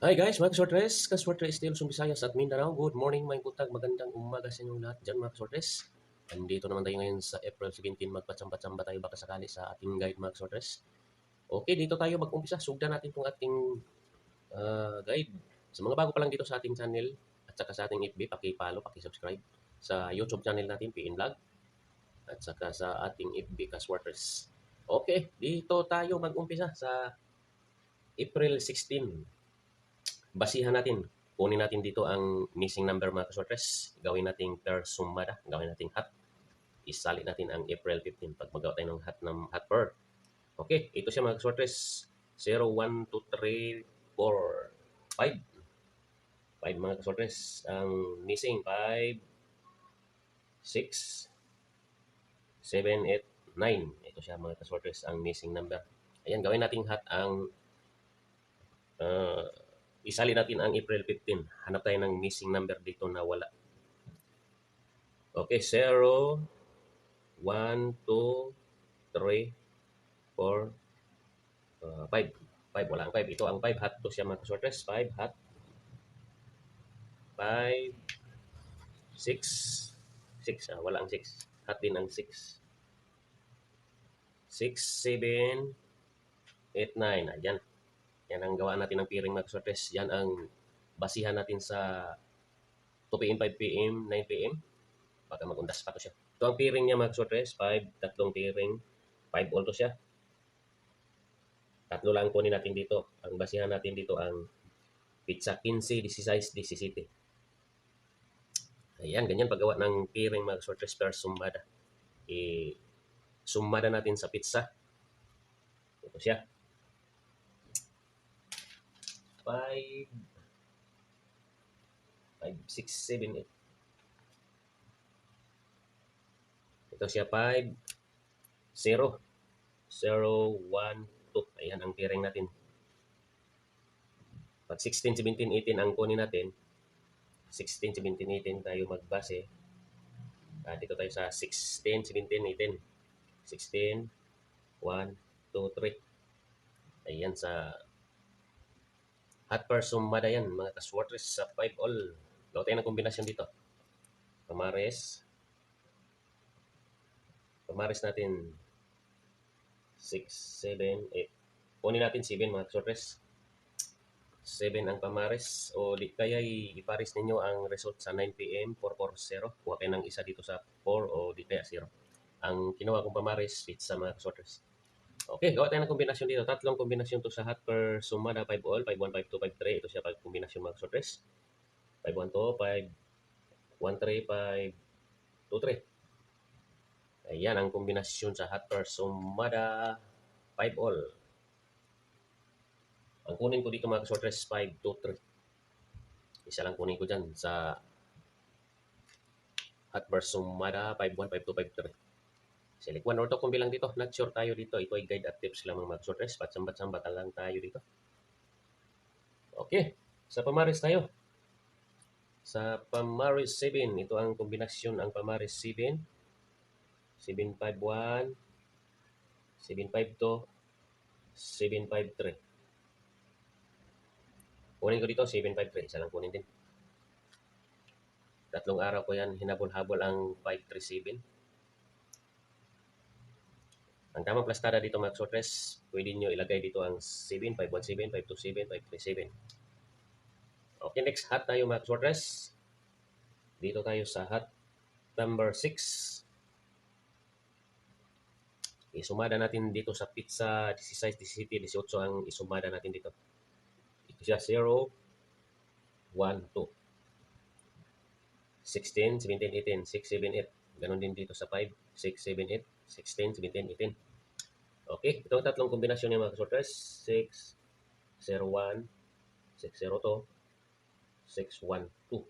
Hi guys, mga kasortres, kasortres still Visayas at Mindanao. Good morning, may butag, magandang umaga sa inyong lahat dyan mga kasortres. Andito naman tayo ngayon sa April 17, magpatsamba-tsamba tayo baka sakali sa ating guide mga kasortres. Okay, dito tayo mag-umpisa. Sugdan natin itong ating guide. Sa mga bago pa lang dito sa ating channel at saka sa ating FB, paki-follow, paki-subscribe. Sa YouTube channel natin, PN Vlog, at saka sa ating FB Kasworters. Okay, dito tayo mag-umpisa sa April 16. Basihan natin. Kunin natin dito ang missing number mga kasortres. Gawin natin per sumada. Gawin natin hat. Isali natin ang April 15 pag magawa tayo ng hat per. Okay, ito siya mga kasortres. 0, 1, 2, 3, 4, 5. 5 mga kasortres. Ang missing 5, 6, 7, 8, 9. Ito siya mga kasortres ang missing number. Ayan, gawin natin hat ang uh, isali natin ang April 15. Hanap tayo ng missing number dito na wala. Okay, 0, 1, 2, 3, 4, 5. 5, wala ang 5. Ito ang 5 hat to siya mga kasortres. 5 hat. 5, 6, 6. Wala ang 6. Hat din ang 6. 6, 7, 8, 9. Ayan. Yan ang gawa natin ng piring mga kasortres. Yan ang basihan natin sa 2 p.m., 5 p.m., 9 p.m. Baka magundas pa to siya. Ito ang piring niya mga kasortres. 5, tatlong piring. 5 all to siya. Tatlo lang kunin natin dito. Ang basihan natin dito ang pizza 15, 16, 17. Ayan, ganyan paggawa ng piring mga kasortres per summada. Summada natin sa pizza. Ito siya. 5, 5, 6, 7, 8. Ito siya 5, 0, 0, 1, 2. Ayan ang piring natin. Pag 16, 17, 18 ang kunin natin, 16, 17, 18 tayo magbase. Dito tayo sa 16, 17, 18. 16, 1, 2, 3. Ayan sa hat per summada yan, mga kaswortres sa 5 all. Gawa tayo ng kombinasyon dito. Pamares. Pamares natin 6, 7, 8. Kunin natin 7 mga kaswortres. 7 ang pamares o di kaya ipares ninyo ang result sa 9 p.m. 440. Kuha kayo ng isa dito sa 4 o di kaya 0. Ang kinuha kong pamares pizza mga kaswortres. Okay, gawa tayo ng kombinasyon dito. Tatlong kombinasyon to sa hat per sumada 5 all, 5, 1, 5, 2, 5, 3. Ito siya pag kombinasyon mga kaswortres. 5, 1, 2, 5, 1, 3, 5, 2, 3. Ayan ang kombinasyon sa hat per sumada 5 all. Ang kunin ko dito mga kaswortres 5, 2, 3. Isa lang kunin ko dyan sa hat per sumada 5, 1, 5, 2, 5, 3. Select 1 or 2 kung bilang dito. Not sure tayo dito. Ito ay guide at tips lang mga mag-sortres. Patsambat-sambat lang tayo dito. Okay. Sa pamaris tayo. Sa pamaris 7. Ito ang kombinasyon ang pamaris 7. 751, 752, 753. Kunin ko dito 753. Isa lang kunin din. Tatlong araw ko yan. Hinabol-habol ang 537. Ang tamang plastada dito mga sortres, pwede nyo ilagay dito ang 7, 517, 527, 537. Okay, next hat tayo mga sortres. Dito tayo sa hat number 6. Isumada natin dito sa pizza 16, 17, 18 ang isumada natin dito. Ito siya 0, 1, 2. 16, 17, 18, 6, 7, 8. Ganon din dito sa 5, 6, 7, 8, 16, 17, 18. Okay, ito ang tatlong kombinasyon ng mga kasortres. 6, 0, 1, 6, 0, 2, 6, 1, 2.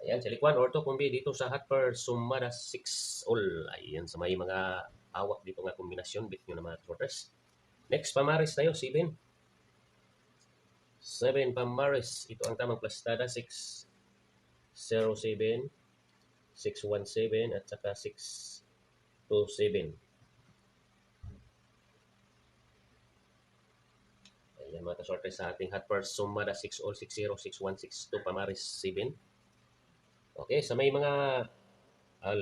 Ayan, select 1 or 2 kumbi dito sa hat per sumada 6 all. Ayan, sa may mga awak dito nga kombinasyon, bit nyo na mga kasortres. Next, pamaris tayo, 7. 7 pamaris. Ito ang tamang plastada, 6, 0, 7, 6, 1, 7, at saka 6, 2, 7. Ayan mga kasorte sa ating hot first sumada 6 all 60 6162 pamaris 7. Okay, sa may mga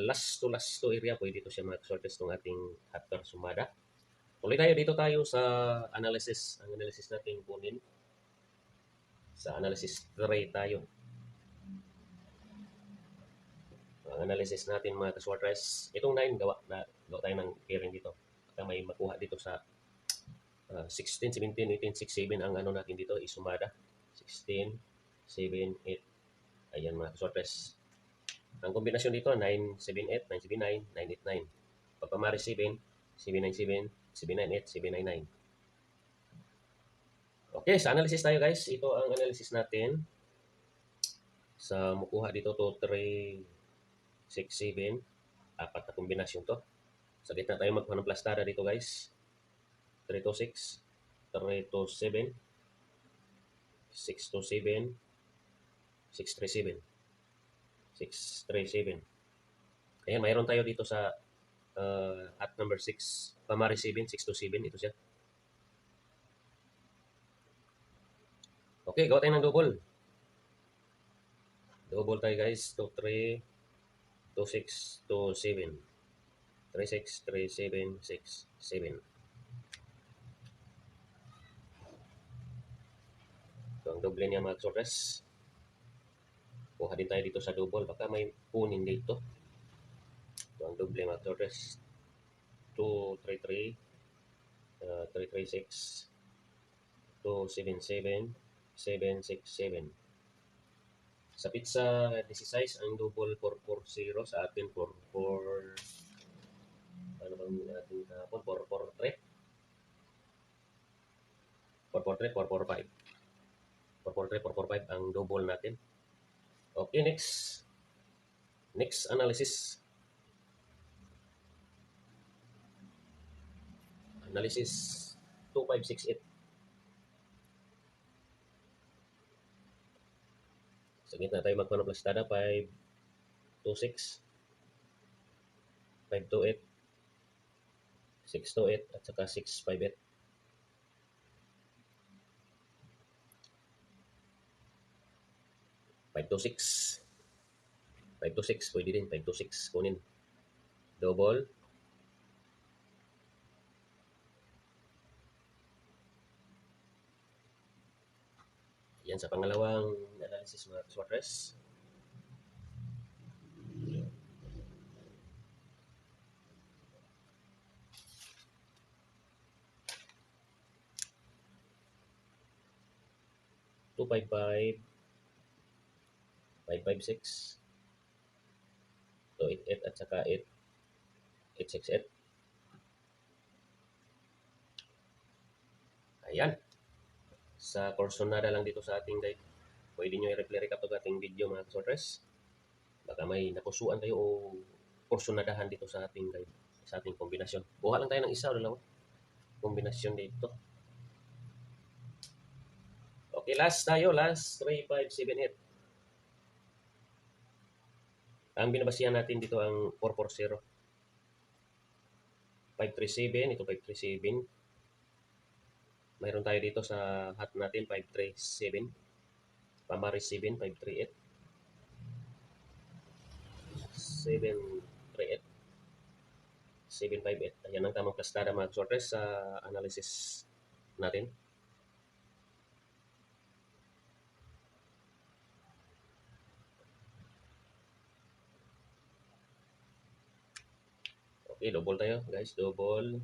last to area pwede ito siya mga kasorte itong ating hot first sumada. Tuloy tayo dito tayo sa analysis. Ang analysis natin kunin sa analysis 3 tayo. Ang analysis natin mga kaswartres, itong 9 gawa tayo ng pairing dito. Kaya may makuha dito sa 16, 17, 18, 6, 7 ang ano natin dito, isumada. 16, 7, 8. Ayan mga kaswartres. Ang kombinasyon dito, 9, 7, 8, 9, 7, 9, 9, 8, 9. Pagpamari 7, 7, 9, 7, 7, 9, 8, 7, 9, 9. Okay, sa analysis tayo guys. Ito ang analysis natin. Sa mukuha dito to 3, 6, 7. Apat na kombinasyon to. Sa gitna tayo magkuha ng plastada dito guys. 3 to 6, 3 to 7, 6 to 7, 6, 3, 7. 6, 3, 7. Ayan, mayroon tayo dito sa at number 6, pamari 7, 6 to 7. Ito siya. Okay, gawa tayo ng double. Double tayo guys. 2, 3, 2, 6, 2, 7. 3, 6, 3, 7, 6, 7. Ito ang doble niya mga kasores. Kuha din tayo dito sa double. Baka may kunin dito. Ito ang doble mga kasores. 2, 3, 3, 3, 3, 6, 2, 7, 7, 7, 6, 7. Sa pizza 16, ang double 440 sa atin 44. Ano bang ating kapon? 443. 443, 445. 443, 445 ang double natin. Okay, next. Next analysis. Analysis 2568. Sa gitna tayo magkuha ng plastada 526, 528, 628 at saka 658. 526. 526 pwede din 526 kunin. Double. Yan sa pangalawang analysis mga kaswartres. Two, 5, 556, 288 at saka 868. Ayan. Sa korsonada lang dito sa ating guide. Pwede nyo i-replay recap ito ating video mga kaswartres. Baka may napusuan kayo o korsonadahan dito sa ating guide, sa ating kombinasyon. Buha lang tayo ng isa o dalawa kombinasyon dito. Okay, last tayo. Last 3, 5, 7, 8. Ang binabasihan natin dito ang 440. 537. Ito 537. Mayroon tayo dito sa hot natin 537. Pamaris 7, 538. 738. 758. Ayan ang tamang plastada mga kaswartres sa analysis natin. Okay, double tayo guys, double.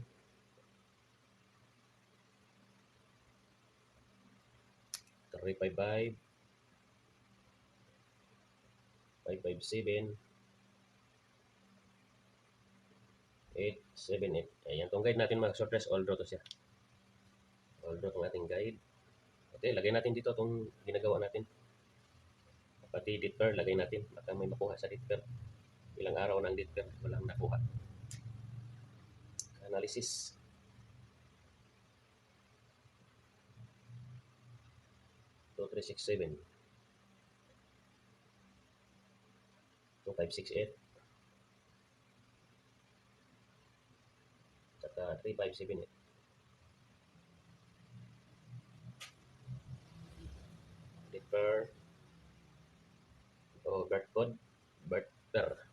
Three, 5, 5, 557, 8, 7, 8. Ayan, itong guide natin mga kaswartres, all draw to siya. All draw itong ating guide. Okay, lagay natin dito itong ginagawa natin. Pati ditper, lagay natin. Baka may makuha sa ditper. Ilang araw ng ditper, walang nakuha. Analysis. So, 367. 2568. Saka 3578. per, o birth code, birth per.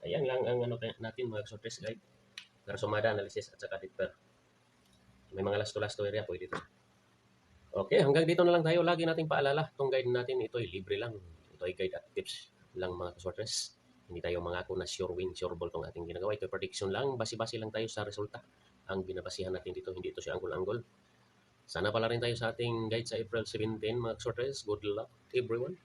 Ayan lang ang ano natin mga sortes guide. Sumada analysis at saka per. May mga lasto-lasto area pwede ito. Okay, hanggang dito na lang tayo. Lagi nating paalala, itong guide natin, ito ay libre lang. Ito ay guide at tips lang mga kasortes. Hindi tayo mangako na sure win, sure ball itong ating ginagawa. Ito ay prediction lang, basi-basi lang tayo sa resulta. Ang binabasihan natin dito, hindi ito si anggol-anggol. Sana pala rin tayo sa ating guide sa April 17 mga kasortes. Good luck everyone.